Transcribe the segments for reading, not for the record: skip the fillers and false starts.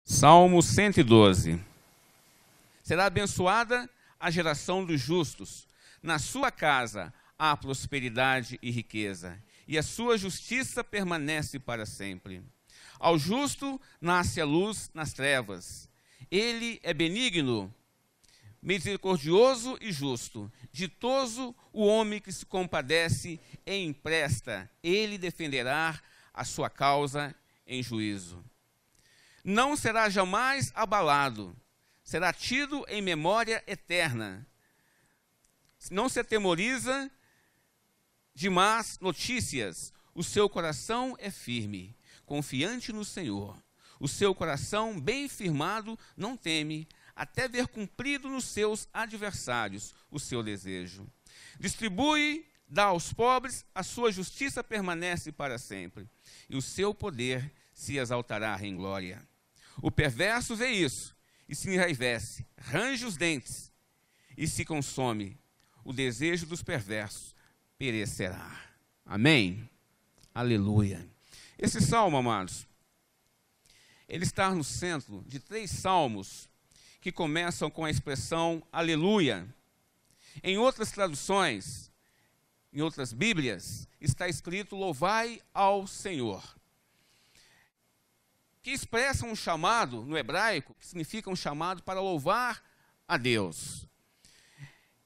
Salmo 112. Será abençoada a geração dos justos. Na sua casa há prosperidade e riqueza, e a sua justiça permanece para sempre. Ao justo nasce a luz nas trevas. Ele é benigno, misericordioso e justo. Ditoso o homem que se compadece e empresta. Ele defenderá a sua causa em juízo. Não será jamais abalado, será tido em memória eterna. Não se atemoriza de más notícias, o seu coração é firme, confiante no Senhor. O seu coração bem firmado não teme, até ver cumprido nos seus adversários o seu desejo. Distribui, dá aos pobres, a sua justiça permanece para sempre, e o seu poder se exaltará em glória. O perverso vê isso e se enraivece, range os dentes e se consome. O desejo dos perversos perecerá. Amém? Aleluia. Esse salmo, amados, ele está no centro de 3 salmos que começam com a expressão aleluia. Em outras traduções, em outras Bíblias, está escrito louvai ao Senhor, que expressa um chamado no hebraico, que significa um chamado para louvar a Deus.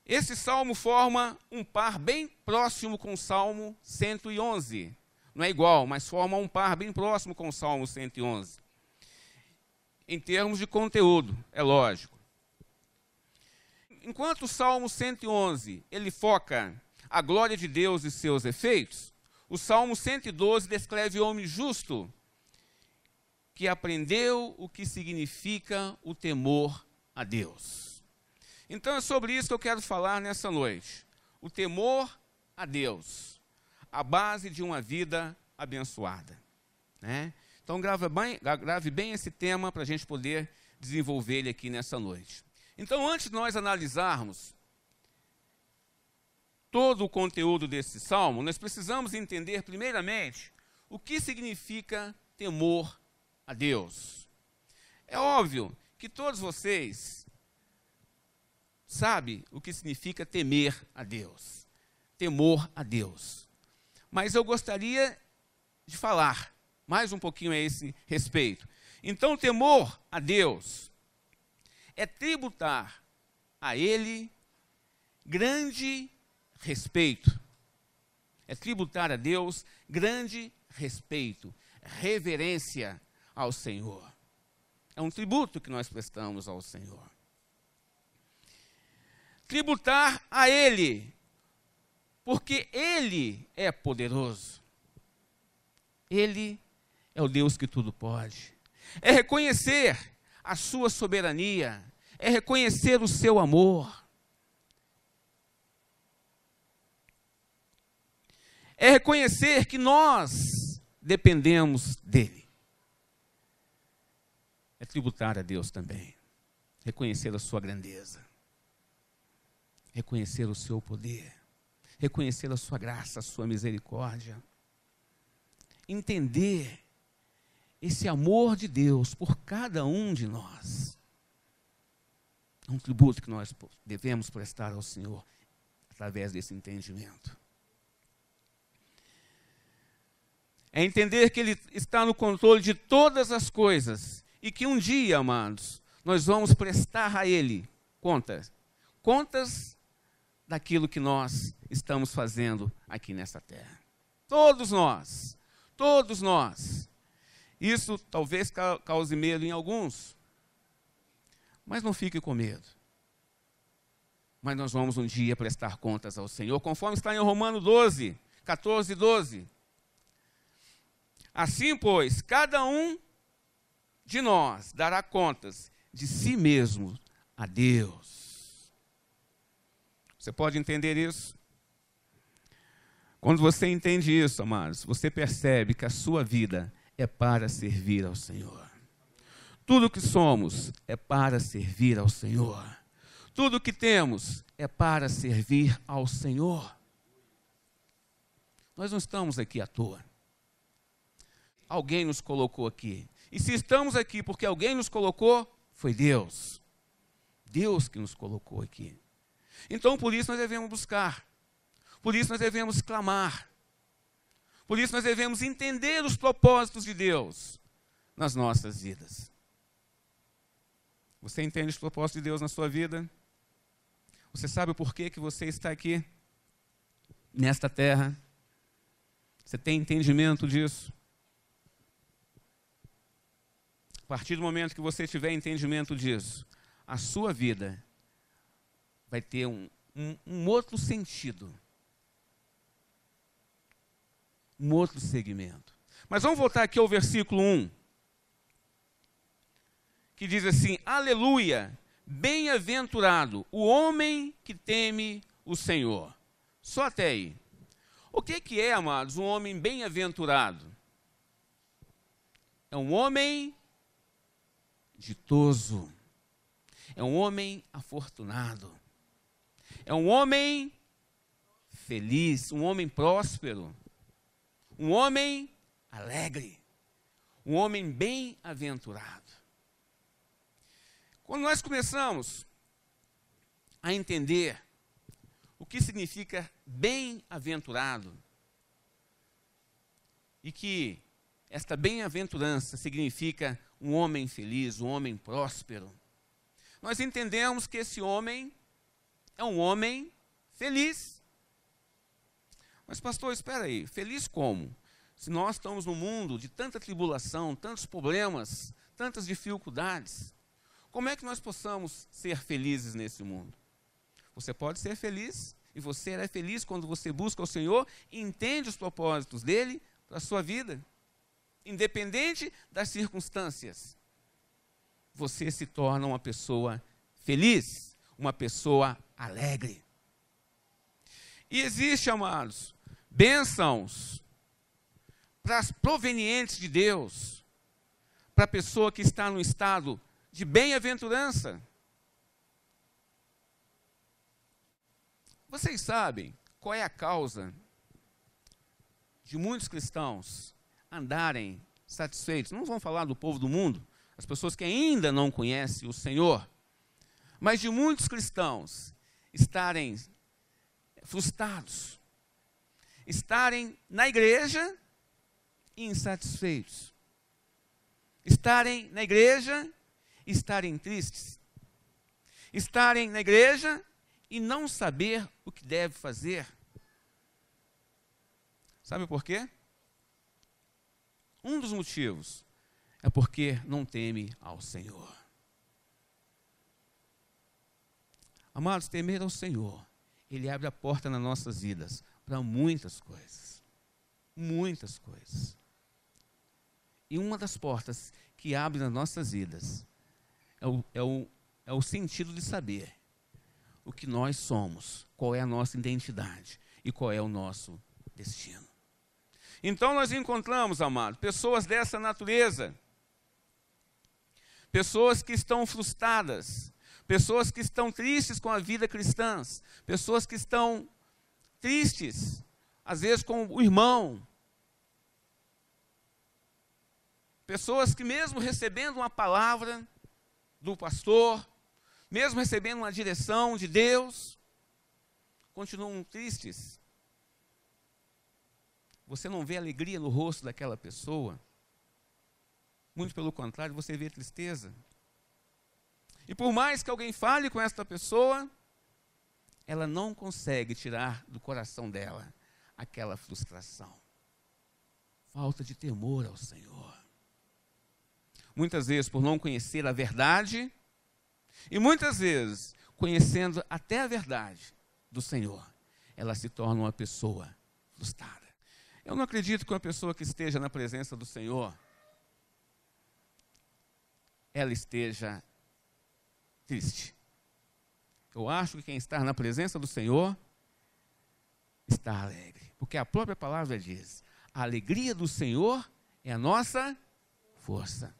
Esse salmo forma um par bem próximo com o Salmo 111. Não é igual, mas forma um par bem próximo com o Salmo 111. Em termos de conteúdo, é lógico. Enquanto o Salmo 111, ele foca a glória de Deus e seus efeitos, o Salmo 112 descreve o homem justo, que aprendeu o que significa o temor a Deus. Então é sobre isso que eu quero falar nessa noite. O temor a Deus, a base de uma vida abençoada, né? Então grave bem esse tema para a gente poder desenvolver ele aqui nessa noite. Então, antes de nós analisarmos todo o conteúdo desse salmo, nós precisamos entender primeiramente o que significa temor a Deus. É óbvio que todos vocês sabem o que significa temer a Deus, temor a Deus. Mas eu gostaria de falar mais um pouquinho a esse respeito. Então, temor a Deus é tributar a Ele grande respeito. É tributar a Deus grande respeito, reverência ao Senhor. É um tributo que nós prestamos ao Senhor. Tributar a Ele, porque Ele é poderoso. Ele é o Deus que tudo pode. É reconhecer a sua soberania, é reconhecer o seu amor. É reconhecer que nós dependemos dEle. É tributar a Deus também, reconhecer a sua grandeza, reconhecer o seu poder, reconhecer a sua graça, a sua misericórdia, entender esse amor de Deus por cada um de nós. É um tributo que nós devemos prestar ao Senhor através desse entendimento. É entender que Ele está no controle de todas as coisas e que um dia, amados, nós vamos prestar a Ele contas daquilo que nós estamos fazendo aqui nessa terra. Todos nós. Isso talvez cause medo em alguns, mas não fique com medo. Mas nós vamos um dia prestar contas ao Senhor, conforme está em Romanos 12, 14 e 12. Assim, pois, cada um de nós dará contas de si mesmo a Deus. Você pode entender isso? Quando você entende isso, amados, você percebe que a sua vida é para servir ao Senhor. Tudo que somos é para servir ao Senhor. Tudo que temos é para servir ao Senhor. Nós não estamos aqui à toa. Alguém nos colocou aqui. E se estamos aqui porque alguém nos colocou, foi Deus. Deus que nos colocou aqui. Então, por isso nós devemos buscar. Por isso nós devemos clamar. Por isso nós devemos entender os propósitos de Deus nas nossas vidas. Você entende os propósitos de Deus na sua vida? Você sabe o porquê que você está aqui, nesta terra? Você tem entendimento disso? A partir do momento que você tiver entendimento disso, a sua vida vai ter um outro sentido. Um outro segmento. Mas vamos voltar aqui ao versículo 1. Que diz assim: aleluia, bem-aventurado o homem que teme o Senhor. Só até aí. O que é, amados, um homem bem-aventurado? É um homem ditoso. É um homem afortunado. É um homem feliz, um homem próspero. Um homem alegre. Um homem bem-aventurado. Quando nós começamos a entender o que significa bem-aventurado, e que esta bem-aventurança significa um homem feliz, um homem próspero, nós entendemos que esse homem é um homem feliz. Mas, pastor, espera aí, feliz como? Se nós estamos num mundo de tanta tribulação, tantos problemas, tantas dificuldades, como é que nós possamos ser felizes nesse mundo? Você pode ser feliz, e você é feliz quando você busca o Senhor e entende os propósitos dele para a sua vida. Independente das circunstâncias, você se torna uma pessoa feliz, uma pessoa alegre. E existe, amados, bênçãos provenientes de Deus para a pessoa que está no estado de bem-aventurança. Vocês sabem qual é a causa de muitos cristãos andarem satisfeitos? Não vamos falar do povo do mundo, as pessoas que ainda não conhecem o Senhor, mas de muitos cristãos estarem frustrados, estarem na igreja insatisfeitos, estarem na igreja e estarem tristes, estarem na igreja e não saber o que deve fazer. Sabe por quê? Um dos motivos é porque não teme ao Senhor. Amados, temer ao Senhor, Ele abre a porta nas nossas vidas para muitas coisas. Muitas coisas. E uma das portas que abre nas nossas vidas é o sentido de saber o que nós somos, qual é a nossa identidade e qual é o nosso destino. Então nós encontramos, amados, pessoas dessa natureza, pessoas que estão frustradas, pessoas que estão tristes com a vida cristã, pessoas que estão tristes, às vezes com o irmão, pessoas que mesmo recebendo uma palavra do pastor, mesmo recebendo uma direção de Deus, continuam tristes. Você não vê alegria no rosto daquela pessoa. Muito pelo contrário, você vê tristeza. E por mais que alguém fale com esta pessoa, ela não consegue tirar do coração dela aquela frustração. Falta de temor ao Senhor. Muitas vezes por não conhecer a verdade, e muitas vezes, conhecendo até a verdade do Senhor, ela se torna uma pessoa frustrada. Eu não acredito que uma pessoa que esteja na presença do Senhor, ela esteja triste. Eu acho que quem está na presença do Senhor está alegre. Porque a própria palavra diz, a alegria do Senhor é a nossa força.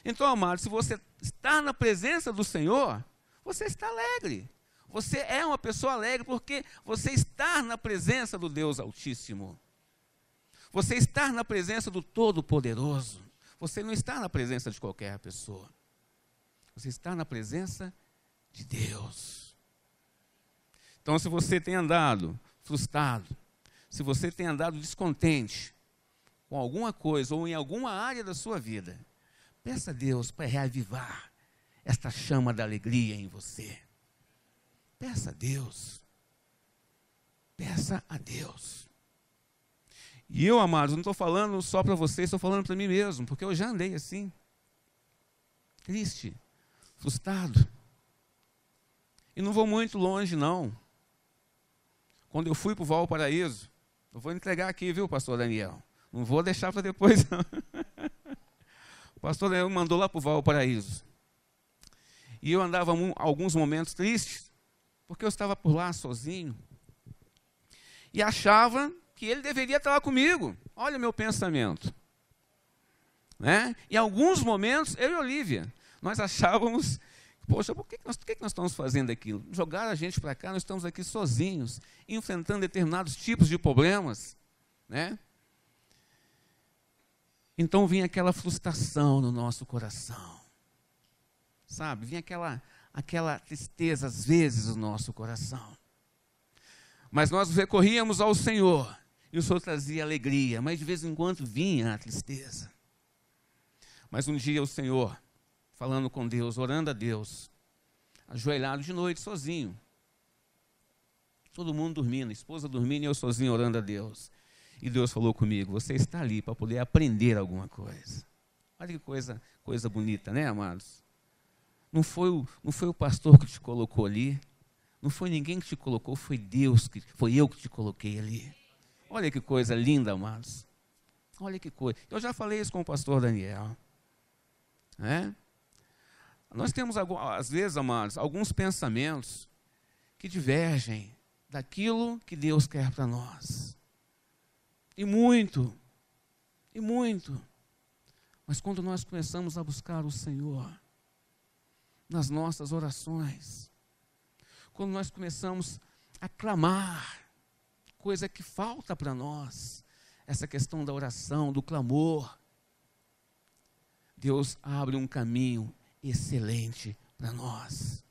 Então, amado, se você está na presença do Senhor, você está alegre. Você é uma pessoa alegre porque você está na presença do Deus Altíssimo. Você está na presença do Todo-Poderoso. você não está na presença de qualquer pessoa. Você está na presença de Deus. Então, se você tem andado frustrado, se você tem andado descontente com alguma coisa ou em alguma área da sua vida, peça a Deus para reavivar esta chama da alegria em você. Peça a Deus. Peça a Deus. E eu, amados, não estou falando só para vocês, estou falando para mim mesmo, porque eu já andei assim, triste, frustrado. E não vou muito longe, não. Quando eu fui para o Valparaíso, eu vou entregar aqui, viu, pastor Daniel? Não vou deixar para depois, não. O pastor Daniel me mandou lá para o Valparaíso. E eu andava alguns momentos tristes, porque eu estava por lá sozinho. E achava que ele deveria estar lá comigo. Olha o meu pensamento. Né? E em alguns momentos, eu e Olívia, nós achávamos, poxa, por que nós estamos fazendo aquilo? Jogaram a gente para cá, nós estamos aqui sozinhos, enfrentando determinados tipos de problemas. Né? Então vinha aquela frustração no nosso coração. Sabe? Vinha aquela tristeza, às vezes, no nosso coração. Mas nós recorríamos ao Senhor, e o Senhor trazia alegria, mas de vez em quando vinha a tristeza. Mas um dia o Senhor, falando com Deus, orando a Deus, ajoelhado de noite, sozinho, todo mundo dormindo, a esposa dormindo e eu sozinho orando a Deus. E Deus falou comigo, você está ali para poder aprender alguma coisa. Olha que coisa bonita, né, amados? Não foi o pastor que te colocou ali, não foi ninguém que te colocou, foi Deus, foi eu que te coloquei ali. Olha que coisa linda, amados. Olha que coisa. Eu já falei isso com o pastor Daniel. Nós temos, às vezes, amados, alguns pensamentos que divergem daquilo que Deus quer para nós. E muito. Mas quando nós começamos a buscar o Senhor, nas nossas orações, quando nós começamos a clamar, coisa que falta para nós, essa questão da oração, do clamor, Deus abre um caminho excelente para nós.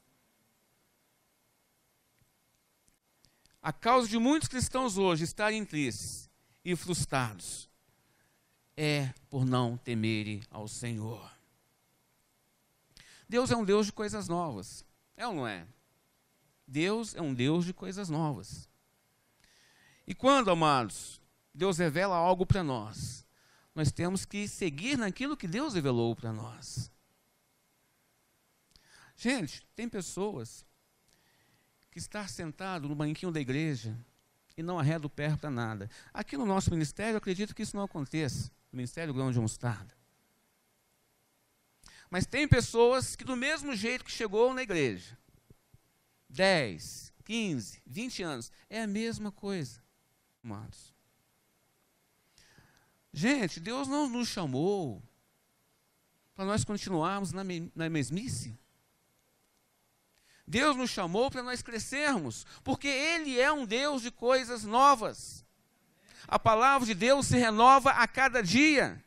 A causa de muitos cristãos hoje estarem tristes e frustrados é por não temerem ao Senhor. Deus é um Deus de coisas novas, é ou não é? Deus é um Deus de coisas novas. E quando, amados, Deus revela algo para nós, nós temos que seguir naquilo que Deus revelou para nós. Gente, tem pessoas que estão sentadas no banquinho da igreja e não arreda o pé para nada. Aqui no nosso ministério, eu acredito que isso não aconteça, no Ministério Grão de Mostarda. Mas tem pessoas que do mesmo jeito que chegou na igreja, 10, 15, 20 anos, é a mesma coisa, amados. Gente, Deus não nos chamou para nós continuarmos na mesmice. Deus nos chamou para nós crescermos, porque Ele é um Deus de coisas novas. A palavra de Deus se renova a cada dia.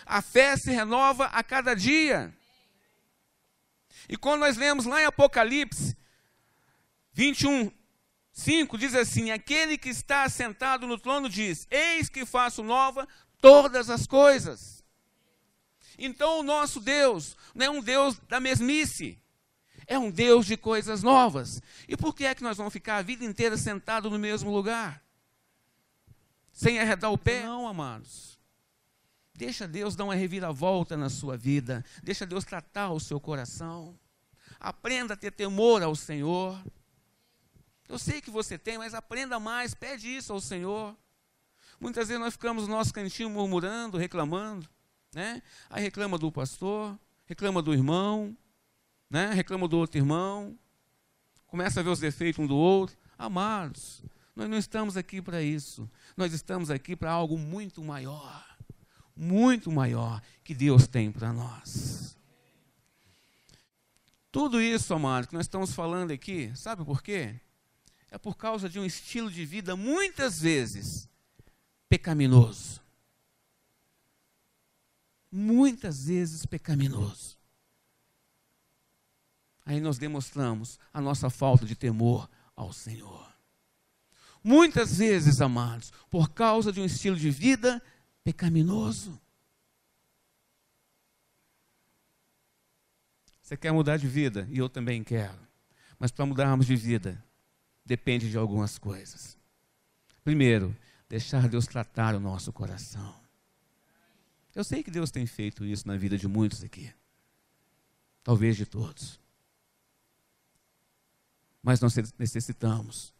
A fé se renova a cada dia. E quando nós lemos lá em Apocalipse 21, 5, diz assim, aquele que está assentado no trono diz, eis que faço nova todas as coisas. Então o nosso Deus não é um Deus da mesmice, é um Deus de coisas novas. E por que é que nós vamos ficar a vida inteira sentado no mesmo lugar? Sem arredar o pé? Não, amados. Deixa Deus dar uma reviravolta na sua vida. Deixa Deus tratar o seu coração. Aprenda a ter temor ao Senhor. Eu sei que você tem, mas aprenda mais. Pede isso ao Senhor. Muitas vezes nós ficamos no nosso cantinho murmurando, reclamando. Né? Aí reclama do pastor, reclama do irmão, né? Reclama do outro irmão. Começa a ver os defeitos um do outro. Amados, nós não estamos aqui para isso. Nós estamos aqui para algo muito maior que Deus tem para nós. Tudo isso, amados, que nós estamos falando aqui, sabe por quê? É por causa de um estilo de vida, muitas vezes, pecaminoso. muitas vezes pecaminoso. Aí nós demonstramos a nossa falta de temor ao Senhor. Muitas vezes, amados, por causa de um estilo de vida pecaminoso. Você quer mudar de vida? E eu também quero. Mas para mudarmos de vida, depende de algumas coisas. Primeiro, deixar Deus tratar o nosso coração. Eu sei que Deus tem feito isso na vida de muitos aqui. Talvez de todos. Mas nós necessitamos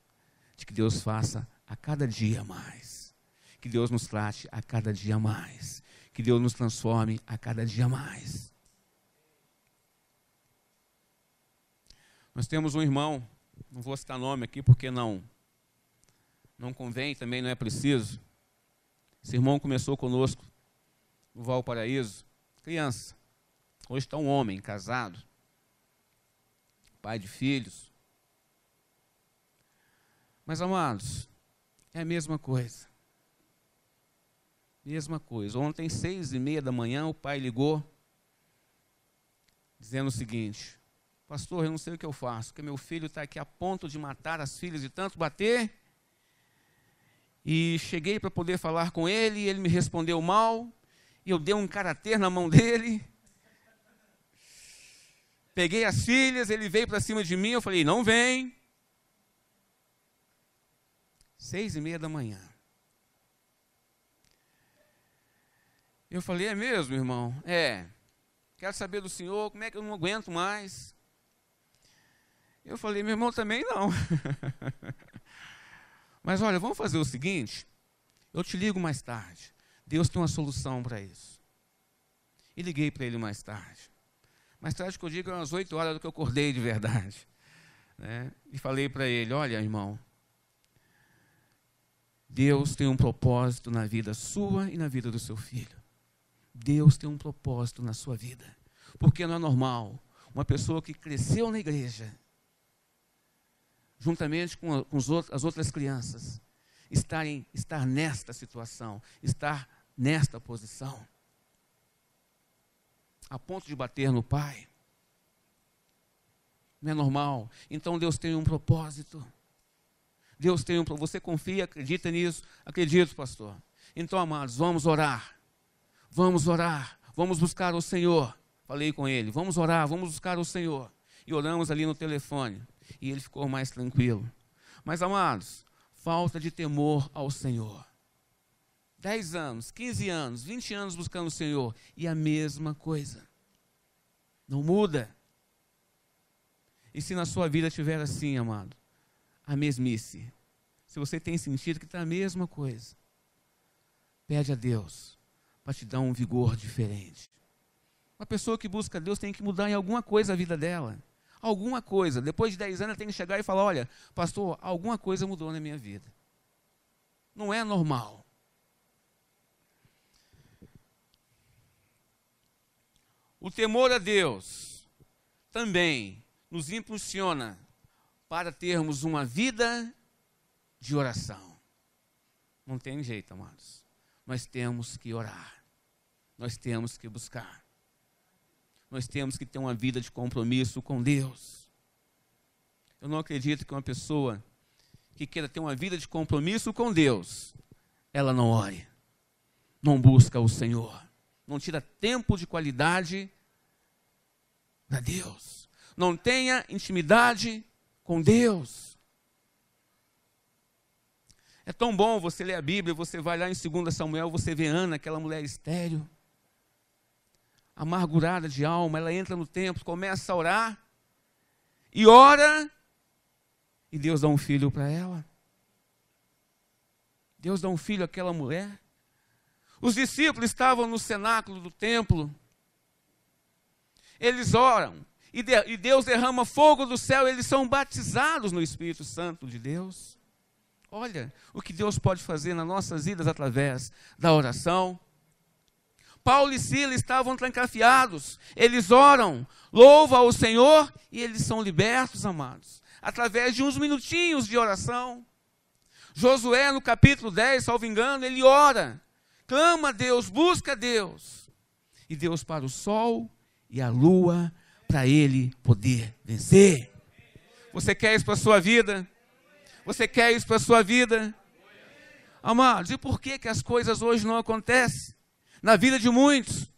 de que Deus faça a cada dia mais. Que Deus nos trate a cada dia mais. Que Deus nos transforme a cada dia mais. Nós temos um irmão, não vou citar nome aqui porque não convém, também não é preciso. Esse irmão começou conosco no Valparaíso, criança. Hoje está um homem casado, pai de filhos. Mas, amados, é a mesma coisa. Mesma coisa. Ontem, 6h30 da manhã, o pai ligou, dizendo o seguinte: pastor, eu não sei o que eu faço, porque meu filho está aqui a ponto de matar as filhas de tanto bater. E cheguei para poder falar com ele, e ele me respondeu mal, e eu dei um karatê na mão dele. Peguei as filhas, ele veio para cima de mim, eu falei, não vem. 6h30 da manhã. Eu falei, é mesmo, irmão? É. Quero saber do senhor, como é que eu não aguento mais? Eu falei, meu irmão, também não. Mas olha, vamos fazer o seguinte, eu te ligo mais tarde. Deus tem uma solução para isso. E liguei para ele mais tarde. Mais tarde que eu digo, umas 8 horas do que eu acordei de verdade. Né? E falei para ele, olha, irmão, Deus tem um propósito na vida sua e na vida do seu filho. Deus tem um propósito na sua vida. Porque não é normal uma pessoa que cresceu na igreja, juntamente com as outras crianças, estar nesta situação, estar nesta posição, a ponto de bater no pai. Não é normal. Então Deus tem um propósito. Deus tem um propósito. Você confia, acredita nisso? Acredito, pastor. Então, amados, vamos orar. Vamos orar. Vamos buscar o Senhor. Falei com ele, vamos orar, vamos buscar o Senhor. E oramos ali no telefone. E ele ficou mais tranquilo. Mas, amados, falta de temor ao Senhor. 10 anos, 15 anos, 20 anos buscando o Senhor. E a mesma coisa. Não muda. E se na sua vida estiver assim, amado, a mesmice, se você tem sentido que está a mesma coisa, pede a Deus para te dar um vigor diferente. Uma pessoa que busca Deus tem que mudar em alguma coisa a vida dela. Alguma coisa. Depois de 10 anos ela tem que chegar e falar, olha, pastor, alguma coisa mudou na minha vida. Não é normal. O temor a Deus também nos impulsiona para termos uma vida de oração. Não tem jeito, amados. Nós temos que orar. Nós temos que buscar. Nós temos que ter uma vida de compromisso com Deus. Eu não acredito que uma pessoa que queira ter uma vida de compromisso com Deus, ela não ore, não busca o Senhor, não tira tempo de qualidade para Deus, não tenha intimidade com Deus. É tão bom você ler a Bíblia, você vai lá em 2 Samuel, você vê Ana, aquela mulher estéril, amargurada de alma, ela entra no templo, começa a orar, e ora, e Deus dá um filho para ela. Deus dá um filho àquela mulher. Os discípulos estavam no cenáculo do templo, eles oram, e Deus derrama fogo do céu, eles são batizados no Espírito Santo de Deus. Olha o que Deus pode fazer nas nossas vidas através da oração. Paulo e Silas estavam trancafiados, eles oram, louvam ao Senhor e eles são libertos, amados, através de uns minutinhos de oração. Josué, no capítulo 10, salvo engano, ele ora, clama a Deus, busca a Deus. E Deus para o sol e a lua para ele poder vencer. Você quer isso para a sua vida? Você quer isso para a sua vida? Amados, e por que as coisas hoje não acontecem na vida de muitos?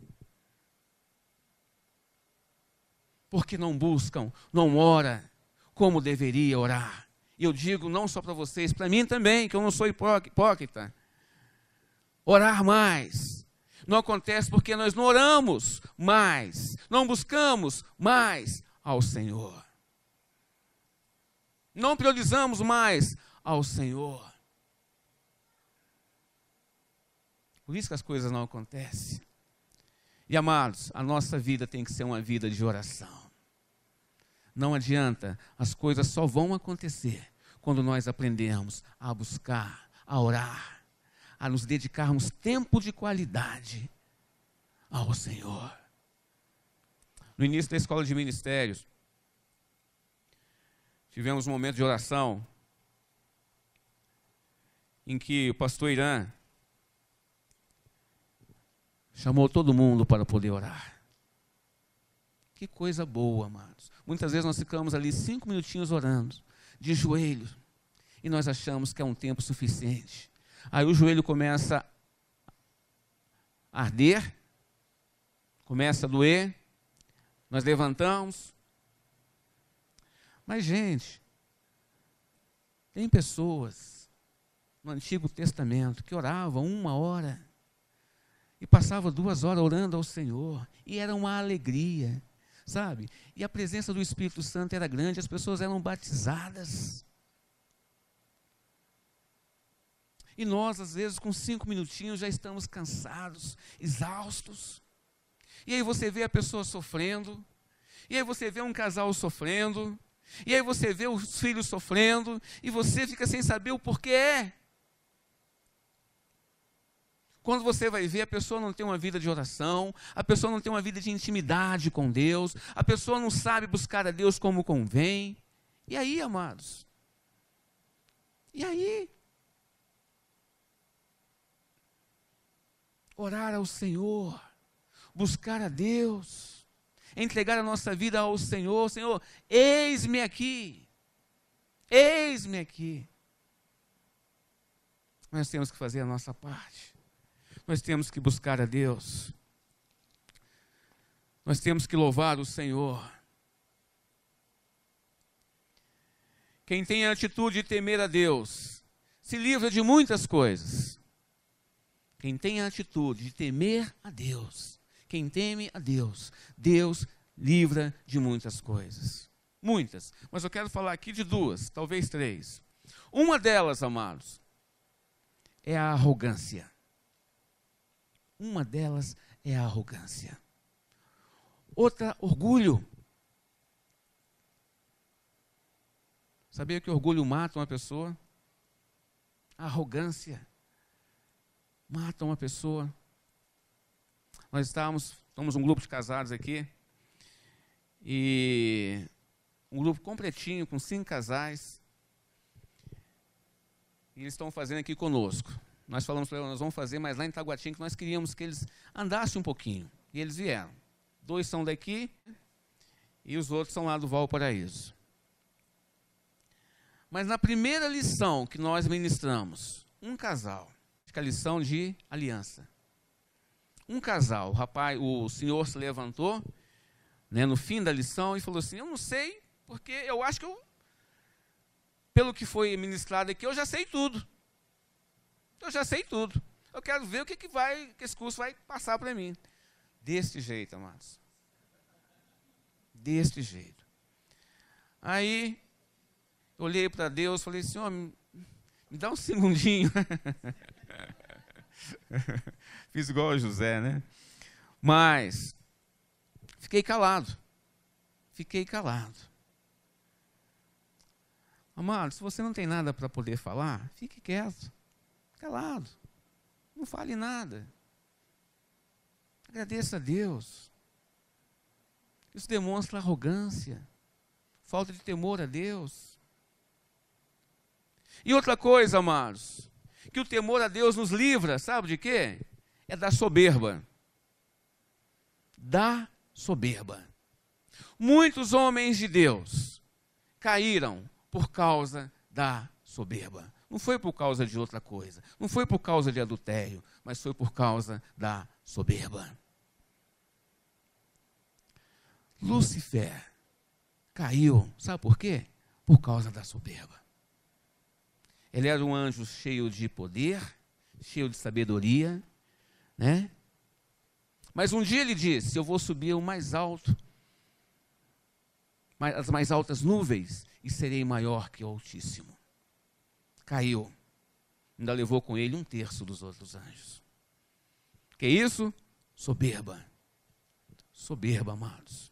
Porque não buscam, não oram como deveria orar. E eu digo não só para vocês, para mim também, que eu não sou hipócrita. Orar mais. Não acontece porque nós não oramos mais, não buscamos mais ao Senhor. Não priorizamos mais ao Senhor. Por isso que as coisas não acontecem. E amados, a nossa vida tem que ser uma vida de oração. Não adianta, as coisas só vão acontecer quando nós aprendermos a buscar, a orar, a nos dedicarmos tempo de qualidade ao Senhor. No início da escola de ministérios, tivemos um momento de oração em que o pastor Irã chamou todo mundo para poder orar. Que coisa boa, amados. Muitas vezes nós ficamos ali 5 minutinhos orando, de joelhos, e nós achamos que é um tempo suficiente. Aí o joelho começa a arder, começa a doer, nós levantamos. Mas, gente, tem pessoas no Antigo Testamento que oravam 1 hora e passavam 2 horas orando ao Senhor, e era uma alegria, sabe? E a presença do Espírito Santo era grande, as pessoas eram batizadas. E nós, às vezes, com 5 minutinhos, já estamos cansados, exaustos. E aí você vê a pessoa sofrendo, e aí você vê um casal sofrendo, e aí você vê os filhos sofrendo, e você fica sem saber o porquê. Quando você vai ver, a pessoa não tem uma vida de oração, a pessoa não tem uma vida de intimidade com Deus, a pessoa não sabe buscar a Deus como convém. E aí, amados? E aí? Orar ao Senhor, buscar a Deus, entregar a nossa vida ao Senhor. Senhor, eis-me aqui, eis-me aqui. Nós temos que fazer a nossa parte, nós temos que buscar a Deus, nós temos que louvar o Senhor. Quem tem a atitude de temer a Deus, se livra de muitas coisas. Quem tem a atitude de temer a Deus, quem teme a Deus, Deus livra de muitas coisas. Muitas. Mas eu quero falar aqui de 2, talvez 3. Uma delas, amados, é a arrogância. Uma delas é a arrogância. Outra, orgulho. Sabia que orgulho mata uma pessoa? A arrogância mata uma pessoa. Nós estamos um grupo de casados aqui, e um grupo completinho, com 5 casais, e eles estão fazendo aqui conosco. Nós falamos para eles, nós vamos fazer, mas lá em Taguatinga, que nós queríamos que eles andassem um pouquinho, e eles vieram. 2 são daqui, e os outros são lá do Valparaíso. Mas na primeira lição que nós ministramos, um casal, a lição de aliança. Um casal, o senhor se levantou, né, no fim da lição e falou assim, eu não sei, porque eu acho que pelo que foi ministrado aqui, eu já sei tudo. Eu já sei tudo. Eu quero ver o que esse curso vai passar para mim. Deste jeito, amados. Deste jeito. Aí, eu olhei para Deus e falei, Senhor, me dá um segundinho. Fiz igual a José, né? Mas fiquei calado. Fiquei calado. Amado, se você não tem nada para poder falar, fique quieto, calado. Não fale nada. Agradeça a Deus. Isso demonstra arrogância, falta de temor a Deus. E outra coisa, amados, que o temor a Deus nos livra, sabe de quê? É da soberba. da soberba. Muitos homens de Deus caíram por causa da soberba. Não foi por causa de outra coisa, não foi por causa de adultério, mas foi por causa da soberba. Lúcifer caiu, sabe por quê? Por causa da soberba. Ele era um anjo cheio de poder, cheio de sabedoria, né? Mas um dia ele disse: eu vou subir o mais alto, as mais altas nuvens, e serei maior que o Altíssimo. Caiu. Ainda levou com ele 1/3 dos outros anjos. Que isso? Soberba. Soberba, amados.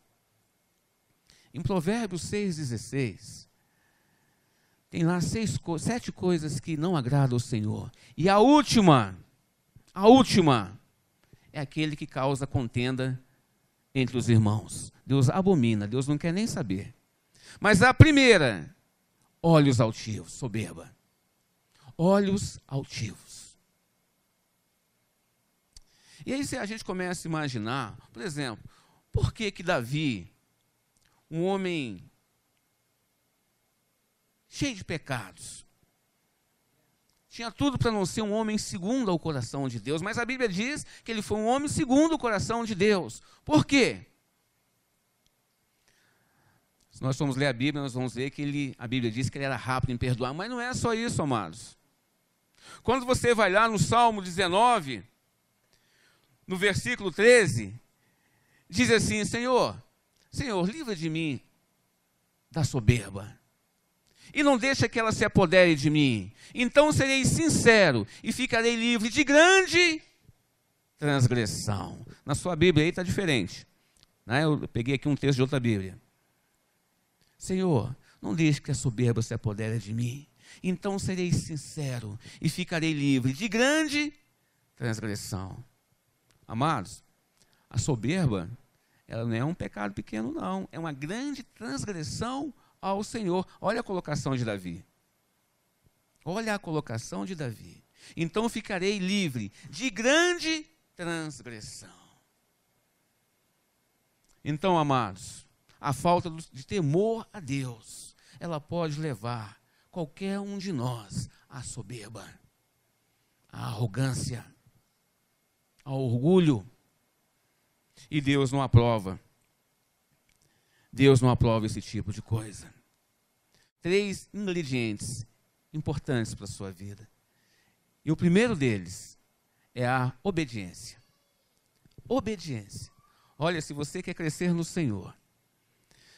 Em Provérbios 6,16, tem lá 7 coisas que não agradam ao Senhor. E a última é aquele que causa contenda entre os irmãos. Deus abomina, Deus não quer nem saber. Mas a primeira, olhos altivos, soberba. Olhos altivos. E aí a gente começa a imaginar, por exemplo, por que Davi, um homem cheio de pecados, tinha tudo para não ser um homem segundo ao coração de Deus, mas a Bíblia diz que ele foi um homem segundo o coração de Deus. Por quê? Se nós formos ler a Bíblia, nós vamos ver que a Bíblia diz que ele era rápido em perdoar, mas não é só isso, amados. Quando você vai lá no Salmo 19, no versículo 13, diz assim: Senhor, livra de mim da soberba, e não deixa que ela se apodere de mim. Então serei sincero e ficarei livre de grande transgressão. Na sua Bíblia aí está diferente, né? Eu peguei aqui um texto de outra Bíblia. Senhor, não deixe que a soberba se apodere de mim. Então serei sincero e ficarei livre de grande transgressão. Amados, a soberba, ela não é um pecado pequeno, não. É uma grande transgressão ao Senhor. Olha a colocação de Davi. Olha a colocação de Davi. Então ficarei livre de grande transgressão. Então, amados, a falta de temor a Deus, ela pode levar qualquer um de nós à soberba, à arrogância, ao orgulho. E Deus não aprova. Deus não aprova esse tipo de coisa. 3 ingredientes importantes para a sua vida. E o primeiro deles é a obediência. Obediência. Olha, se você quer crescer no Senhor,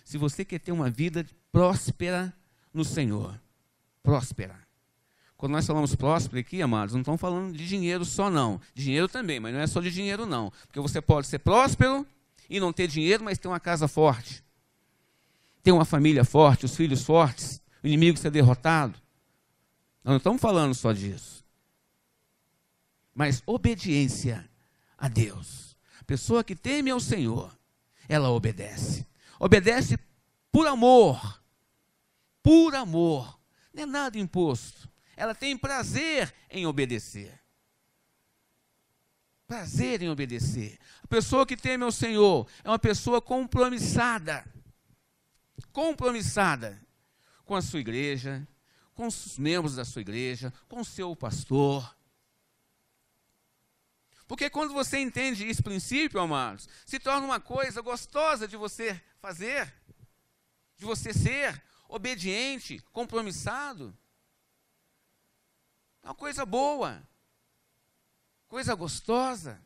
se você quer ter uma vida próspera no Senhor, próspera. Quando nós falamos próspero aqui, amados, não estamos falando de dinheiro só, não. Dinheiro também, mas não é só de dinheiro, não. Porque você pode ser próspero e não ter dinheiro, mas ter uma casa forte. Ter uma família forte, os filhos fortes, o inimigo ser derrotado. Nós não estamos falando só disso. Mas obediência a Deus. A pessoa que teme ao Senhor, ela obedece. Obedece por amor. Por amor. Não é nada imposto. Ela tem prazer em obedecer. Prazer em obedecer. A pessoa que teme ao Senhor é uma pessoa compromissada. Compromissada com a sua igreja, com os membros da sua igreja, com o seu pastor. Porque quando você entende esse princípio, amados, se torna uma coisa gostosa de você fazer, de você ser obediente, compromissado. É uma coisa boa, coisa gostosa.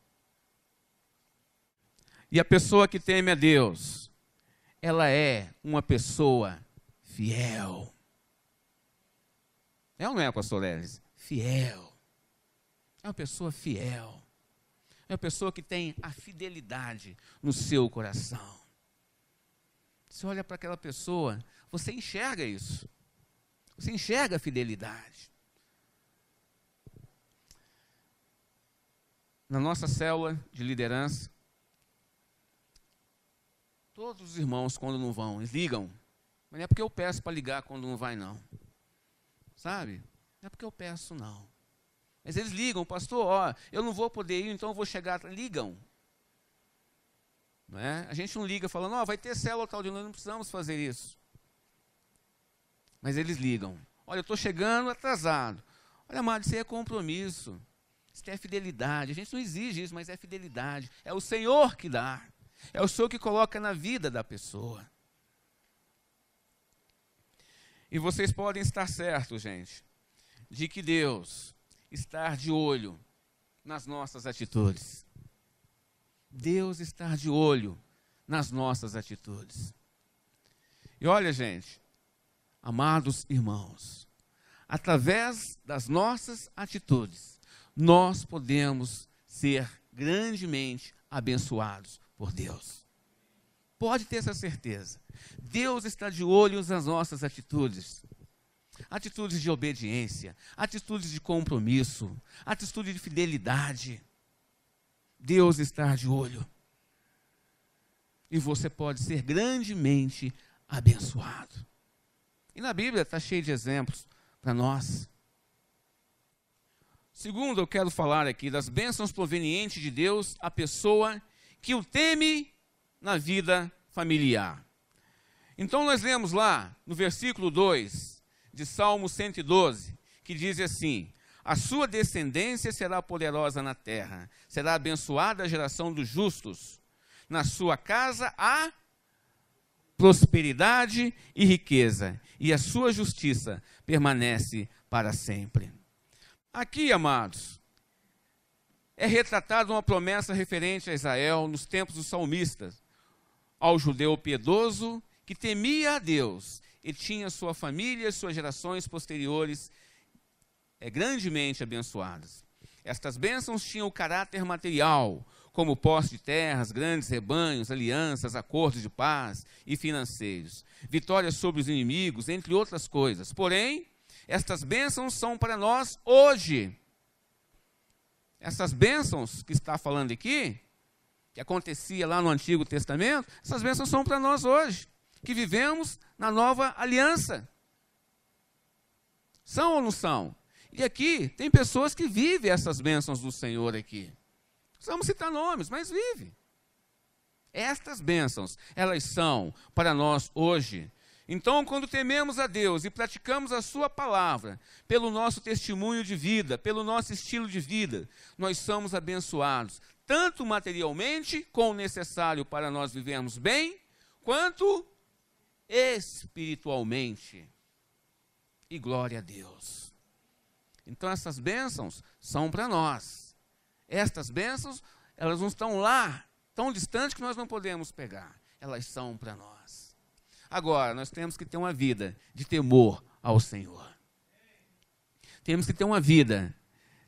E a pessoa que teme a Deus, ela é uma pessoa fiel. É ou não é, pastor Lelis? Fiel. É uma pessoa fiel. É uma pessoa que tem a fidelidade no seu coração. Você olha para aquela pessoa, você enxerga isso. Você enxerga a fidelidade. Na nossa célula de liderança, todos os irmãos, quando não vão, eles ligam. Mas não é porque eu peço para ligar quando não vai, não. Sabe? Não é porque eu peço, não. Mas eles ligam, pastor, ó, eu não vou poder ir, então eu vou chegar. Ligam. Não é? A gente não liga falando, ó, vai ter célula tal dia, nós não precisamos fazer isso. Mas eles ligam. Olha, eu estou chegando atrasado. Olha, amado, isso aí é compromisso. Isso é fidelidade. A gente não exige isso, mas é fidelidade. É o Senhor que dá. É o Senhor que coloca na vida da pessoa. E vocês podem estar certos, gente, de que Deus está de olho nas nossas atitudes. Deus está de olho nas nossas atitudes. E olha, gente, amados irmãos, através das nossas atitudes, nós podemos ser grandemente abençoados por Deus. Pode ter essa certeza. Deus está de olho nas nossas atitudes. Atitudes de obediência, atitudes de compromisso, atitude de fidelidade. Deus está de olho. E você pode ser grandemente abençoado. E na Bíblia está cheio de exemplos para nós. Segundo, eu quero falar aqui das bênçãos provenientes de Deus à pessoa que o teme na vida familiar. Então nós lemos lá no versículo 2 de Salmo 112, que diz assim: a sua descendência será poderosa na terra, será abençoada a geração dos justos. Na sua casa há prosperidade e riqueza, e a sua justiça permanece para sempre. Aqui, amados, é retratada uma promessa referente a Israel nos tempos dos salmistas, ao judeu piedoso que temia a Deus e tinha sua família e suas gerações posteriores grandemente abençoadas. Estas bênçãos tinham o caráter material, como posse de terras, grandes rebanhos, alianças, acordos de paz e financeiros, vitórias sobre os inimigos, entre outras coisas. Porém, estas bênçãos são para nós hoje. Essas bênçãos que está falando aqui, que acontecia lá no Antigo Testamento, essas bênçãos são para nós hoje, que vivemos na nova aliança. São ou não são? E aqui tem pessoas que vivem essas bênçãos do Senhor aqui. Precisamos citar nomes, mas vive. Estas bênçãos, elas são para nós hoje. Então, quando tememos a Deus e praticamos a sua palavra, pelo nosso testemunho de vida, pelo nosso estilo de vida, nós somos abençoados, tanto materialmente, com o necessário para nós vivermos bem, quanto espiritualmente. E glória a Deus. Então, essas bênçãos são para nós. Estas bênçãos, elas não estão lá, tão distantes que nós não podemos pegar. Elas são para nós. Agora, nós temos que ter uma vida de temor ao Senhor. Temos que ter uma vida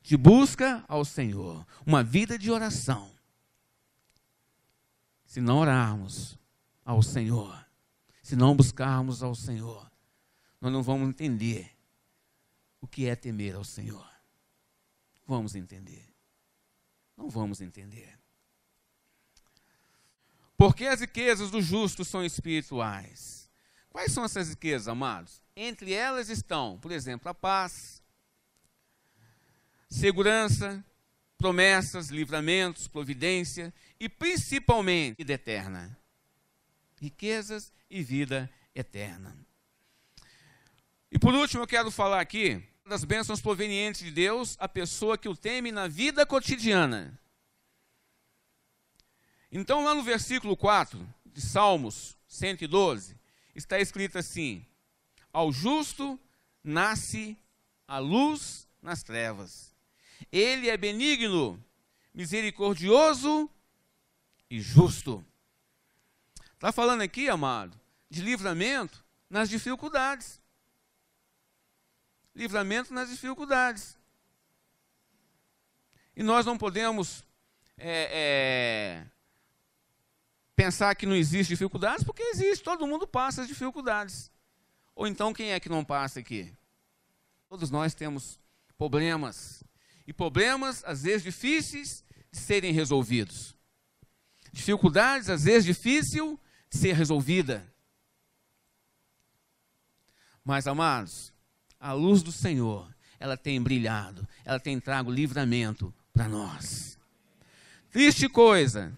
de busca ao Senhor. Uma vida de oração. Se não orarmos ao Senhor, se não buscarmos ao Senhor, nós não vamos entender o que é temer ao Senhor. Vamos entender. Não vamos entender. Porque as riquezas do justo são espirituais. Quais são essas riquezas, amados? Entre elas estão, por exemplo, a paz, segurança, promessas, livramentos, providência e principalmente vida eterna. Riquezas e vida eterna. E por último eu quero falar aqui das bênçãos provenientes de Deus à pessoa que o teme na vida cotidiana. Então lá no versículo 4 de Salmos 112, está escrito assim: ao justo nasce a luz nas trevas. Ele é benigno, misericordioso e justo. Está falando aqui, amado, de livramento nas dificuldades. Livramento nas dificuldades. E nós não podemos pensar que não existe dificuldades, porque existe, todo mundo passa as dificuldades. Ou então quem é que não passa aqui? Todos nós temos problemas. E problemas, às vezes, difíceis de serem resolvidos. Dificuldades, às vezes, difícil de ser resolvida. Mas, amados, a luz do Senhor, ela tem brilhado, ela tem trago livramento para nós. Triste coisa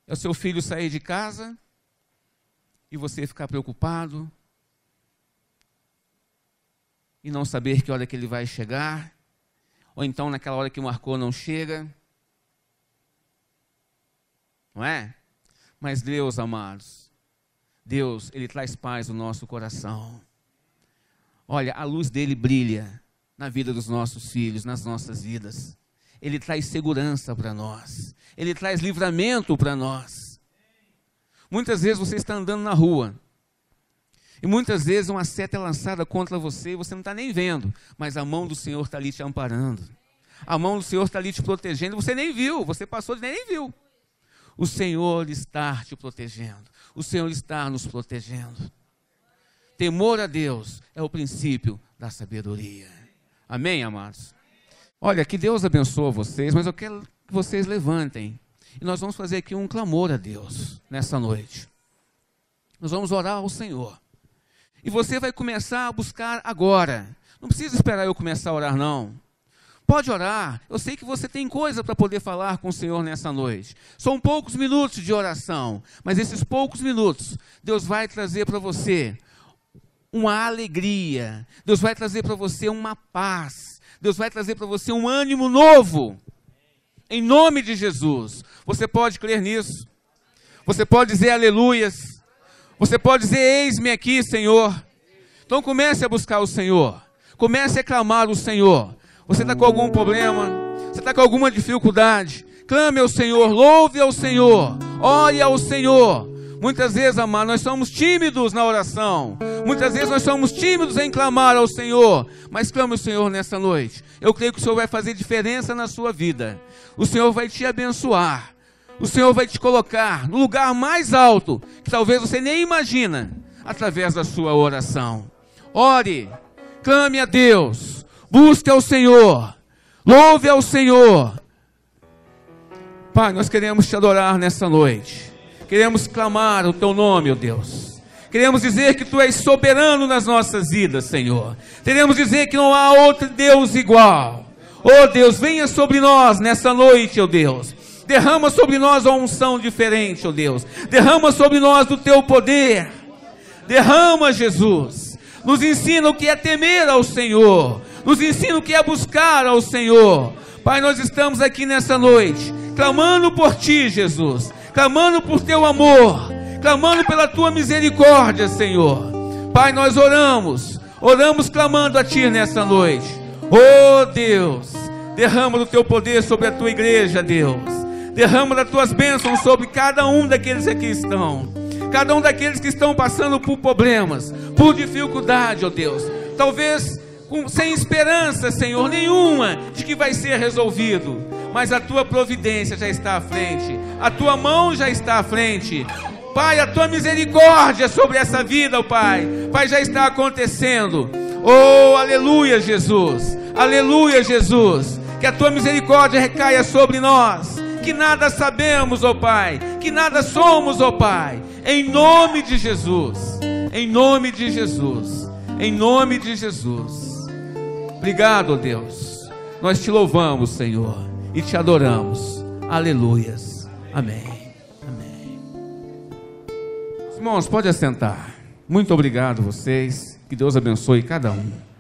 É o seu filho sair de casa e você ficar preocupado e não saber que hora que ele vai chegar, ou então naquela hora que marcou não chega. Não é? Mas Deus, amados, Deus, Ele traz paz no nosso coração. Olha, a luz dele brilha na vida dos nossos filhos, nas nossas vidas. Ele traz segurança para nós. Ele traz livramento para nós. Muitas vezes você está andando na rua e muitas vezes uma seta é lançada contra você e você não está nem vendo, mas a mão do Senhor está ali te amparando. A mão do Senhor está ali te protegendo. Você nem viu, você passou e nem viu. O Senhor está te protegendo. O Senhor está nos protegendo. Temor a Deus é o princípio da sabedoria. Amém, amados? Olha, que Deus abençoe vocês, mas eu quero que vocês levantem. E nós vamos fazer aqui um clamor a Deus nessa noite. Nós vamos orar ao Senhor. E você vai começar a buscar agora. Não precisa esperar eu começar a orar, não. Pode orar. Eu sei que você tem coisa para poder falar com o Senhor nessa noite. São poucos minutos de oração, mas esses poucos minutos, Deus vai trazer para você uma alegria. Deus vai trazer para você uma paz. Deus vai trazer para você um ânimo novo. Em nome de Jesus. Você pode crer nisso. Você pode dizer aleluias. Você pode dizer eis-me aqui, Senhor. Então comece a buscar o Senhor. Comece a clamar o Senhor. Você está com algum problema? Você está com alguma dificuldade? Clame ao Senhor, louve ao Senhor, ore ao Senhor. Muitas vezes, amado, nós somos tímidos na oração. Muitas vezes nós somos tímidos em clamar ao Senhor. Mas clame ao Senhor nessa noite. Eu creio que o Senhor vai fazer diferença na sua vida. O Senhor vai te abençoar. O Senhor vai te colocar no lugar mais alto, que talvez você nem imagina, através da sua oração. Ore, clame a Deus. Busque ao Senhor, louve ao Senhor. Pai, nós queremos te adorar nessa noite. Queremos clamar o teu nome, ó Deus. Queremos dizer que tu és soberano nas nossas vidas, Senhor. Queremos dizer que não há outro Deus igual. Ó Deus, venha sobre nós nessa noite, ó Deus. Derrama sobre nós uma unção diferente, ó Deus. Derrama sobre nós do teu poder. Derrama, Jesus. Nos ensina o que é temer ao Senhor. Nos ensina o que é buscar ao Senhor. Pai, nós estamos aqui nessa noite, clamando por Ti, Jesus. Clamando por Teu amor. Clamando pela Tua misericórdia, Senhor. Pai, nós oramos clamando a Ti nessa noite. Oh Deus, derrama do Teu poder sobre a Tua igreja, Deus. Derrama das Tuas bênçãos sobre cada um daqueles que aqui estão. Cada um daqueles que estão passando por problemas, por dificuldade, ó Deus. Talvez sem esperança, Senhor, nenhuma de que vai ser resolvido. Mas a Tua providência já está à frente. A Tua mão já está à frente. Pai, a Tua misericórdia sobre essa vida, ó Pai. Pai, já está acontecendo. Oh, aleluia, Jesus. Aleluia, Jesus. Que a Tua misericórdia recaia sobre nós. Que nada sabemos, ó Pai. Que nada somos, ó Pai. Em nome de Jesus. Em nome de Jesus. Em nome de Jesus. Obrigado, ó Deus. Nós Te louvamos, Senhor. E Te adoramos. Aleluias. Amém. Amém. Irmãos, pode assentar. Muito obrigado a vocês. Que Deus abençoe cada um.